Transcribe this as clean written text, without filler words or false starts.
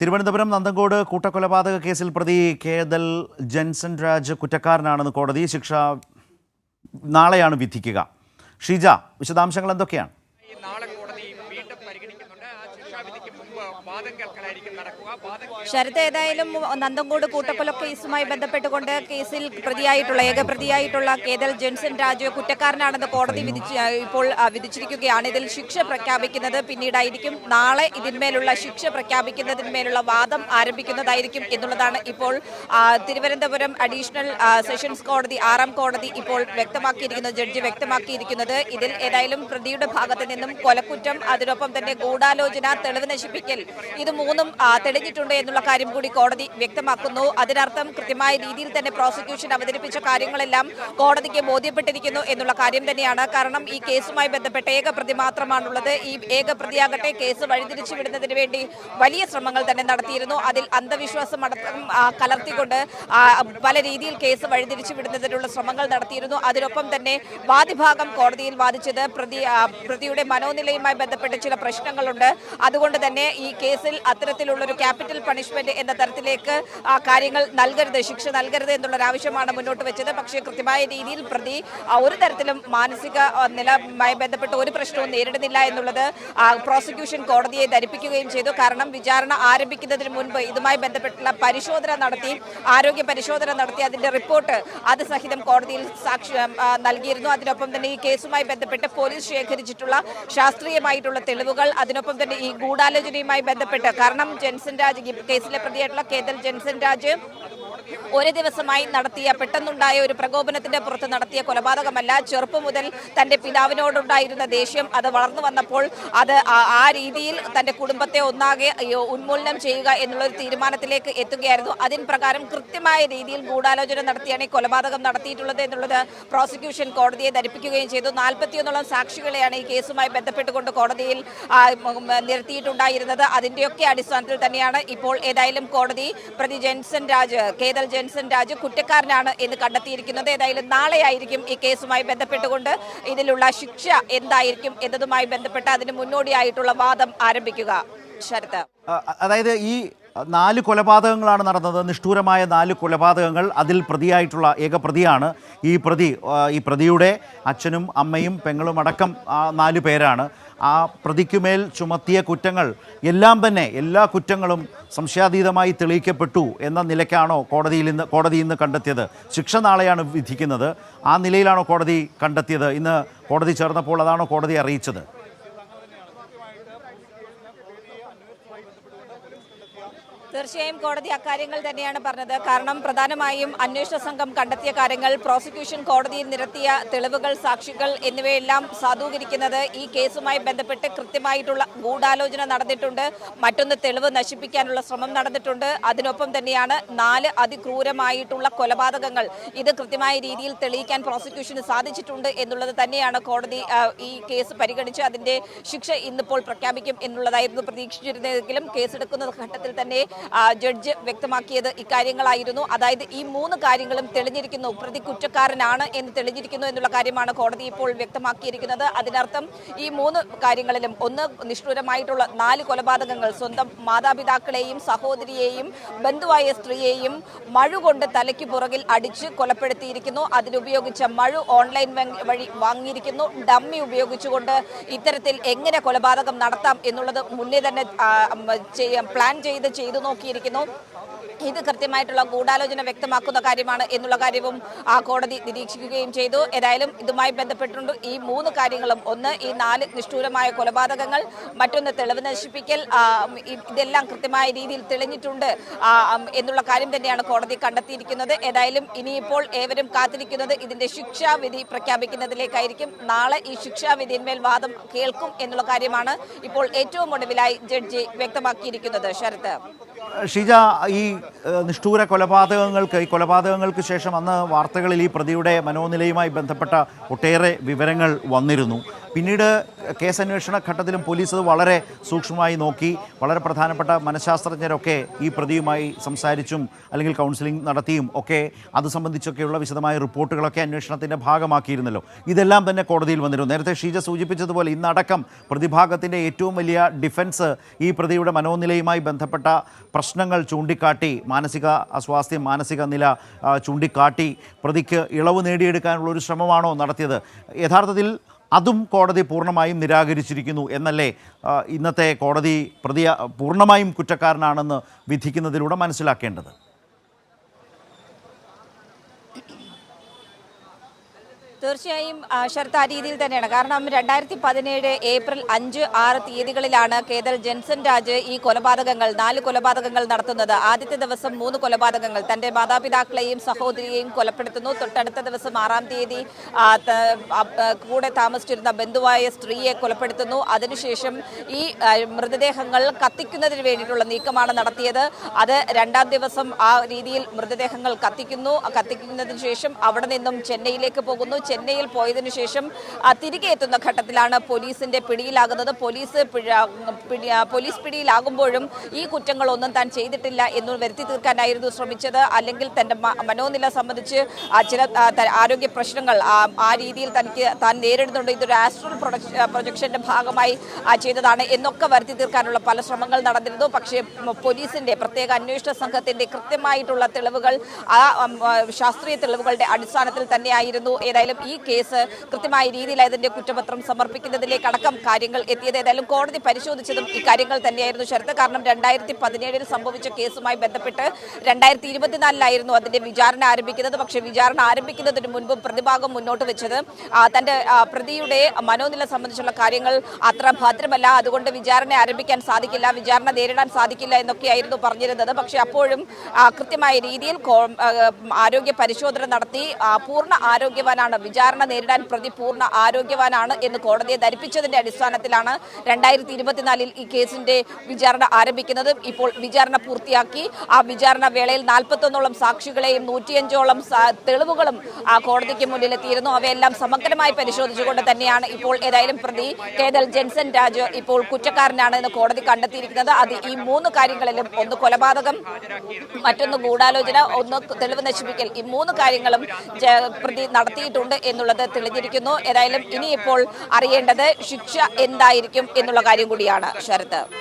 തിരുവനന്തപുരം നന്തങ്കോട് കൂട്ടക്കൊലപാതക കേസിൽ പ്രതി കേതൽ ജെൻസൺ രാജ് കുറ്റക്കാരനാണെന്ന് കോടതി. ശിക്ഷ നാളെയാണ് വിധിക്കുക. ഷീജ, വിശദാംശങ്ങൾ എന്തൊക്കെയാണ്? നാളെ കോടതി വീണ്ടും പരിഗണിക്കുന്നുണ്ട്. ആ ശിക്ഷാവിധിക്ക് മുമ്പ് വാദം കേൾക്കലായിരിക്കും നടക്കുക. ശരത്, ഏതായാലും നന്തങ്കോട് കൂട്ടക്കൊല കേസുമായി ബന്ധപ്പെട്ടുകൊണ്ട് കേസിൽ ഏകപ്രതിയായിട്ടുള്ള കേതൽ ജെൻസൺ രാജു കുറ്റക്കാരനാണെന്ന് കോടതി ഇപ്പോൾ വിധിച്ചിരിക്കുകയാണ്. ഇതിൽ ശിക്ഷ പ്രഖ്യാപിക്കുന്നത് പിന്നീടായിരിക്കും. നാളെ ഇതിന്മേലുള്ള ശിക്ഷ പ്രഖ്യാപിക്കുന്നതിന്മേലുള്ള വാദം ആരംഭിക്കുന്നതായിരിക്കും എന്നുള്ളതാണ് ഇപ്പോൾ തിരുവനന്തപുരം അഡീഷണൽ സെഷൻസ് കോടതി 6ാം കോടതി ഇപ്പോൾ ജഡ്ജി വ്യക്തമാക്കിയിരിക്കുന്നത്. ഇതിൽ ഏതായാലും പ്രതിയുടെ ഭാഗത്ത് നിന്നും കൊലക്കുറ്റം, അതിനൊപ്പം തന്നെ ഗൂഢാലോചന, തെളിവ് നശിപ്പിക്കൽ, ഇത് മൂന്നും തെളിഞ്ഞിട്ടുണ്ട് എന്നുള്ള കാര്യം കൂടി കോടതി വ്യക്തമാക്കുന്നു. അതിനർത്ഥം കൃത്യമായ രീതിയിൽ തന്നെ പ്രോസിക്യൂഷൻ അവതരിപ്പിച്ച കാര്യങ്ങളെല്ലാം കോടതിക്ക് ബോധ്യപ്പെട്ടിരിക്കുന്നു എന്നുള്ള കാര്യം തന്നെയാണ്. കാരണം ഈ കേസുമായി ബന്ധപ്പെട്ട ഏകപ്രതി മാത്രമാണുള്ളത്. ഈ ഏകപ്രതിയാകട്ടെ കേസ് വഴിതിരിച്ചു വിടുന്നതിന് വേണ്ടി വലിയ ശ്രമങ്ങൾ തന്നെ നടത്തിയിരുന്നു. അതിൽ അന്ധവിശ്വാസം അടക്കം കലർത്തിക്കൊണ്ട് പല രീതിയിൽ കേസ് വഴിതിരിച്ചു വിടുന്നതിനുള്ള ശ്രമങ്ങൾ നടത്തിയിരുന്നു. അതിനൊപ്പം തന്നെ വാദിഭാഗം കോടതിയിൽ വാദിച്ചത് പ്രതിയുടെ മനോനിലയുമായി ബന്ധപ്പെട്ട് ചില പ്രശ്നങ്ങളുണ്ട്. അതുകൊണ്ട് തന്നെ ഈ കേസിൽ അത്തരത്തിലുള്ളൊരു ക്യാപിറ്റൽ പണിഷ്മെന്റ് എന്ന തരത്തിലേക്ക് കാര്യങ്ങൾ നൽകരുത്, ശിക്ഷ നൽകരുത് എന്നുള്ളൊരു ആവശ്യമാണ് മുന്നോട്ട് വെച്ചത്. പക്ഷേ കൃത്യമായ രീതിയിൽ പ്രതി ഒരു തരത്തിലും മാനസിക നിലയുമായി ബന്ധപ്പെട്ട് ഒരു പ്രശ്നവും നേരിടുന്നില്ല എന്നുള്ളത് പ്രോസിക്യൂഷൻ കോടതിയെ ധരിപ്പിക്കുകയും ചെയ്തു. കാരണം വിചാരണ ആരംഭിക്കുന്നതിന് മുൻപ് ഇതുമായി ബന്ധപ്പെട്ടുള്ള ആരോഗ്യ പരിശോധന നടത്തി അതിന്റെ റിപ്പോർട്ട് അത് സഹിതം കോടതിയിൽ നൽകിയിരുന്നു. അതിനൊപ്പം തന്നെ ഈ കേസുമായി ബന്ധപ്പെട്ട് പോലീസ് ശേഖരിച്ചിട്ടുള്ള ശാസ്ത്രീയമായിട്ടുള്ള തെളിവുകൾ, അതിനൊപ്പം തന്നെ ഈ ഗൂഢാലോചനയുമായി ബന്ധപ്പെട്ട്, കാരണം ജെൻസൺ രാജ് കേസിലെ പ്രതിയായിട്ടുള്ള കേതൽ ജെൻസൺ രാജ് ഒരു ദിവസമായി പെട്ടെന്നുണ്ടായ ഒരു പ്രകോപനത്തിന്റെ പുറത്ത് നടത്തിയ കൊലപാതകമല്ല. ചെറുപ്പം മുതൽ തന്റെ പിതാവിനോടുണ്ടായിരുന്ന ദേഷ്യം അത് വളർന്നു വന്നപ്പോൾ അത് ആ രീതിയിൽ തന്റെ കുടുംബത്തെ ഒന്നാകെ ഉന്മൂലനം ചെയ്യുക എന്നുള്ളൊരു തീരുമാനത്തിലേക്ക് എത്തുകയായിരുന്നു. അതിന് പ്രകാരം കൃത്യമായ രീതിയിൽ ഗൂഢാലോചന നടത്തിയാണ് ഈ കൊലപാതകം നടത്തിയിട്ടുള്ളത് എന്നുള്ളത് പ്രോസിക്യൂഷൻ കോടതിയെ ധരിപ്പിക്കുകയും ചെയ്തു. 41ഓളം സാക്ഷികളെയാണ് ഈ കേസുമായി ബന്ധപ്പെട്ടുകൊണ്ട് കോടതിയിൽ നിരത്തിയിട്ടുണ്ടായിരുന്നത്. അതിന്റെയൊക്കെ അടിസ്ഥാനത്തിൽ തന്നെയാണ് ഇപ്പോൾ ഏതായാലും കോടതി പ്രതി കേതൽ ജെൻസൺ രാജ് കുറ്റക്കാരനാണ് എന്ന് കണ്ടെത്തിയിരിക്കുന്നത്. ഏതായാലും നാളെയായിരിക്കും ഈ കേസുമായി ബന്ധപ്പെട്ടുകൊണ്ട് ഇതിലുള്ള ശിക്ഷ എന്തായിരിക്കും എന്നതുമായി ബന്ധപ്പെട്ട് അതിന് മുന്നോടിയായിട്ടുള്ള വാദം ആരംഭിക്കുക. ശരത്, അതായത് ഈ 4 കൊലപാതകങ്ങളാണ് നടന്നത്, നിഷ്ഠൂരമായ 4 കൊലപാതകങ്ങൾ. അതിൽ പ്രതിയായിട്ടുള്ള ഏകപ്രതിയാണ് ഈ പ്രതിയുടെ അച്ഛനും അമ്മയും പെങ്ങളും അടക്കം 4 പേരാണ്. ആ പ്രതിക്കുമേൽ ചുമത്തിയ കുറ്റങ്ങൾ എല്ലാം തന്നെ, എല്ലാ കുറ്റങ്ങളും സംശയാതീതമായി തെളിയിക്കപ്പെട്ടു എന്ന നിലയ്ക്കാണോ കോടതി ഇന്ന് കണ്ടെത്തിയത്? ശിക്ഷ നാളെയാണ് വിധിക്കുന്നത്. ആ നിലയിലാണോ കോടതി കണ്ടെത്തിയത്? ഇന്ന് കോടതി ചേർന്നപ്പോൾ അതാണോ കോടതി അറിയിച്ചത്? തീർച്ചയായും കോടതി അക്കാര്യങ്ങൾ തന്നെയാണ് പറഞ്ഞത്. കാരണം പ്രധാനമായും അന്വേഷണ സംഘം കണ്ടെത്തിയ കാര്യങ്ങൾ, പ്രോസിക്യൂഷൻ കോടതിയിൽ നിരത്തിയ തെളിവുകൾ, സാക്ഷികൾ എന്നിവയെല്ലാം സാധൂകരിക്കുന്നത് ഈ കേസുമായി ബന്ധപ്പെട്ട് കൃത്യമായിട്ടുള്ള ഗൂഢാലോചന നടന്നിട്ടുണ്ട്. മറ്റൊന്ന്, തെളിവ് നശിപ്പിക്കാനുള്ള ശ്രമം നടന്നിട്ടുണ്ട്. അതിനൊപ്പം തന്നെയാണ് 4 അതിക്രൂരമായിട്ടുള്ള കൊലപാതകങ്ങൾ. ഇത് കൃത്യമായ രീതിയിൽ തെളിയിക്കാൻ പ്രോസിക്യൂഷന് സാധിച്ചിട്ടുണ്ട് എന്നുള്ളത് തന്നെയാണ് കോടതി ഈ കേസ് പരിഗണിച്ച് അതിന്റെ ശിക്ഷ ഇന്നിപ്പോൾ പ്രഖ്യാപിക്കും എന്നുള്ളതായിരുന്നു പ്രതീക്ഷിച്ചിരുന്നതെങ്കിലും കേസെടുക്കുന്ന ഘട്ടത്തിൽ തന്നെ ജഡ്ജ് വ്യക്തമാക്കിയത് ഇക്കാര്യങ്ങളായിരുന്നു. അതായത് ഈ 3 കാര്യങ്ങളും തെളിഞ്ഞിരിക്കുന്നു, പ്രതി കുറ്റക്കാരനാണ് എന്ന് തെളിഞ്ഞിരിക്കുന്നു എന്നുള്ള കാര്യമാണ് കോടതി ഇപ്പോൾ വ്യക്തമാക്കിയിരിക്കുന്നത്. അതിനർത്ഥം ഈ 3 കാര്യങ്ങളിലും, ഒന്ന്, നിഷ്ഠൂരമായിട്ടുള്ള 4 കൊലപാതകങ്ങൾ, സ്വന്തം മാതാപിതാക്കളെയും സഹോദരിയെയും ബന്ധുവായ സ്ത്രീയെയും മഴുകൊണ്ട് തലയ്ക്ക് പുറകിൽ അടിച്ച് കൊലപ്പെടുത്തിയിരിക്കുന്നു. അതിനുപയോഗിച്ച മഴു ഓൺലൈൻ വഴി വാങ്ങിയിരിക്കുന്നു. ഡമ്മി ഉപയോഗിച്ചുകൊണ്ട് ഇത്തരത്തിൽ എങ്ങനെ കൊലപാതകം നടത്താം എന്നുള്ളത് മുന്നേ തന്നെ പ്ലാൻ ചെയ്തു നോക്കിയിരിക്കുന്നു. ഇത് കൃത്യമായിട്ടുള്ള ഗൂഢാലോചന വ്യക്തമാക്കുന്ന കാര്യമാണ് എന്നുള്ള കാര്യവും കോടതി നിരീക്ഷിക്കുകയും ചെയ്തു. ഏതായാലും ഇതുമായി ബന്ധപ്പെട്ടുണ്ട് ഈ 3 കാര്യങ്ങളും, ഒന്ന് ഈ 4 നിഷ്ഠൂരമായ കൊലപാതകങ്ങൾ, മറ്റൊന്ന് തെളിവ് നശിപ്പിക്കൽ, ഇതെല്ലാം കൃത്യമായ രീതിയിൽ തെളിഞ്ഞിട്ടുണ്ട് എന്നുള്ള കാര്യം തന്നെയാണ് കോടതി കണ്ടെത്തിയിരിക്കുന്നത്. ഏതായാലും ഇനിയിപ്പോൾ ഏവരും കാത്തിരിക്കുന്നത് ഇതിന്റെ ശിക്ഷാവിധി പ്രഖ്യാപിക്കുന്നതിലേക്കായിരിക്കും. നാളെ ഈ ശിക്ഷാവിധിന്മേൽ വാദം കേൾക്കും എന്നുള്ള കാര്യമാണ് ഇപ്പോൾ ഏറ്റവും ഒടുവിലായി ജഡ്ജി വ്യക്തമാക്കിയിരിക്കുന്നത്. ശരത്, ഷീജ, ഈ നിഷ്ഠൂര കൊലപാതകങ്ങൾക്ക് ശേഷം അന്ന് വാർത്തകളിൽ ഈ പ്രതിയുടെ മനോനിലയുമായി ബന്ധപ്പെട്ട ഒട്ടേറെ വിവരങ്ങൾ വന്നിരുന്നു. പിന്നീട് കേസന്വേഷണ ഘട്ടത്തിലും പോലീസ് അത് വളരെ സൂക്ഷ്മമായി നോക്കി. വളരെ പ്രധാനപ്പെട്ട മനഃശാസ്ത്രജ്ഞരൊക്കെ ഈ പ്രതിയുമായി സംസാരിച്ചും അല്ലെങ്കിൽ കൗൺസിലിംഗ് നടത്തിയും ഒക്കെ അത് സംബന്ധിച്ചൊക്കെയുള്ള വിശദമായ റിപ്പോർട്ടുകളൊക്കെ അന്വേഷണത്തിൻ്റെ ഭാഗമാക്കിയിരുന്നല്ലോ. ഇതെല്ലാം തന്നെ കോടതിയിൽ വന്നിരുന്നു. നേരത്തെ ഷീജ സൂചിപ്പിച്ചതുപോലെ ഇന്നടക്കം പ്രതിഭാഗത്തിൻ്റെ ഏറ്റവും വലിയ ഡിഫൻസ് ഈ പ്രതിയുടെ മനോനിലയുമായി ബന്ധപ്പെട്ട പ്രശ്നങ്ങൾ ചൂണ്ടിക്കാട്ടി, മാനസിക അസ്വാസ്ഥ്യം, മാനസിക നില ചൂണ്ടിക്കാട്ടി പ്രതിക്ക് ഇളവ് നേടിയെടുക്കാനുള്ള ഒരു ശ്രമമാണോ നടത്തിയത്? യഥാർത്ഥത്തിൽ അതും കോടതി പൂർണ്ണമായും നിരാകരിച്ചിരിക്കുന്നു എന്നല്ലേ ഇന്നത്തെ കോടതി പ്രതിയെ പൂർണ്ണമായും കുറ്റക്കാരനാണെന്ന് വിധിക്കുന്നതിലൂടെ മനസ്സിലാക്കേണ്ടത്? തീർച്ചയായും ശരത്ത് ആ രീതിയിൽ തന്നെയാണ്. കാരണം 2017 ഏപ്രിൽ 5, 6 തീയതികളിലാണ് കേതൽ ജെൻസൺ രാജ് ഈ കൊലപാതകങ്ങൾ 4 കൊലപാതകങ്ങൾ നടത്തുന്നത്. ആദ്യത്തെ ദിവസം 3 കൊലപാതകങ്ങൾ, തൻ്റെ മാതാപിതാക്കളെയും സഹോദരിയെയും കൊലപ്പെടുത്തുന്നു. തൊട്ടടുത്ത ദിവസം 6-ാം തീയതി കൂടെ താമസിച്ചിരുന്ന ബന്ധുവായ സ്ത്രീയെ കൊലപ്പെടുത്തുന്നു. അതിനുശേഷം ഈ മൃതദേഹങ്ങൾ കത്തിക്കുന്നതിന് വേണ്ടിയിട്ടുള്ള നീക്കമാണ് നടത്തിയത്. അത് 2-ാം ദിവസം ആ രീതിയിൽ മൃതദേഹങ്ങൾ കത്തിക്കുന്നതിന് ശേഷം അവിടെ നിന്നും ചെന്നൈയിലേക്ക് പോകുന്നു. ചെന്നൈയിൽ പോയതിനു ശേഷം തിരികെ എത്തുന്ന ഘട്ടത്തിലാണ് പോലീസിന്റെ പിടിയിലാകുന്നത്. പോലീസ് പിടിയിലാകുമ്പോഴും ഈ കുറ്റങ്ങളൊന്നും താൻ ചെയ്തിട്ടില്ല എന്ന് വരുത്തി തീർക്കാനായിരുന്നു ശ്രമിച്ചത്. അല്ലെങ്കിൽ തന്റെ മനോനില സംബന്ധിച്ച് ചില ആരോഗ്യ പ്രശ്നങ്ങൾ ആ രീതിയിൽ താൻ നേരിടുന്നുണ്ട്, ഇതൊരു ആസ്ട്രൽ പ്രൊജക്ഷന്റെ ഭാഗമായി ചെയ്തതാണ് എന്നൊക്കെ വരുത്തി തീർക്കാനുള്ള പല ശ്രമങ്ങൾ നടന്നിരുന്നു. പക്ഷേ പോലീസിന്റെ പ്രത്യേക അന്വേഷണ സംഘത്തിന്റെ കൃത്യമായിട്ടുള്ള തെളിവുകൾ, ആ ശാസ്ത്രീയ തെളിവുകളുടെ അടിസ്ഥാനത്തിൽ തന്നെയായിരുന്നു ഏതായാലും ഈ കേസ് കൃത്യമായ രീതിയിൽ അതിന്റെ കുറ്റപത്രം സമർപ്പിക്കുന്നതിലേക്ക് അടക്കം കാര്യങ്ങൾ എത്തിയത്. ഏതായാലും കോടതി പരിശോധിച്ചതും ഇക്കാര്യങ്ങൾ തന്നെയായിരുന്നു ശരത്ത്. കാരണം 2017 സംഭവിച്ച കേസുമായി ബന്ധപ്പെട്ട് 2024 അതിന്റെ വിചാരണ ആരംഭിക്കുന്നത്. പക്ഷേ വിചാരണ ആരംഭിക്കുന്നതിന് മുൻപ് പ്രതിഭാഗം മുന്നോട്ട് വെച്ചത് തന്റെ പ്രതിയുടെ മനോനില സംബന്ധിച്ചുള്ള കാര്യങ്ങൾ അത്ര ഭദ്രമല്ല, അതുകൊണ്ട് വിചാരണ ആരംഭിക്കാൻ സാധിക്കില്ല, വിചാരണ നേരിടാൻ സാധിക്കില്ല എന്നൊക്കെയായിരുന്നു പറഞ്ഞിരുന്നത്. പക്ഷേ അപ്പോഴും കൃത്യമായ രീതിയിൽ ആരോഗ്യ പരിശോധന നടത്തി പൂർണ്ണ ആരോഗ്യവാനാണ്, വിചാരണ നേരിടാൻ പ്രതി പൂർണ്ണ ആരോഗ്യവാനാണ് എന്ന് കോടതിയെ ധരിപ്പിച്ചതിന്റെ അടിസ്ഥാനത്തിലാണ് 2024 ഈ കേസിന്റെ വിചാരണ ആരംഭിക്കുന്നത്. ഇപ്പോൾ വിചാരണ പൂർത്തിയാക്കി. ആ വിചാരണ വേളയിൽ 41ഓളം സാക്ഷികളെയും 105ഓളം തെളിവുകളും കോടതിക്ക് മുന്നിലെത്തിയിരുന്നു. അവയെല്ലാം സമഗ്രമായി പരിശോധിച്ചുകൊണ്ട് തന്നെയാണ് ഇപ്പോൾ ഏതായാലും പ്രതി കേതൽ ജെൻസൺ രാജ് ഇപ്പോൾ കുറ്റക്കാരനാണ് എന്ന് കോടതി കണ്ടെത്തിയിരിക്കുന്നത്. അത് ഈ 3 കാര്യങ്ങളിലും, ഒന്ന് കൊലപാതകം, മറ്റൊന്ന് ഗൂഢാലോചന, ഒന്ന് തെളിവ് നശിപ്പിക്കൽ, ഈ 3 കാര്യങ്ങളും പ്രതി നടത്തിയിട്ടുണ്ട് എന്നുള്ളത് തെളിഞ്ഞിരിക്കുന്നു. ഏതായാലും ഇനിയിപ്പോൾ അറിയേണ്ടത് ശിക്ഷ എന്തായിരിക്കും എന്നുള്ള കാര്യം കൂടിയാണ് ശരത്ത്.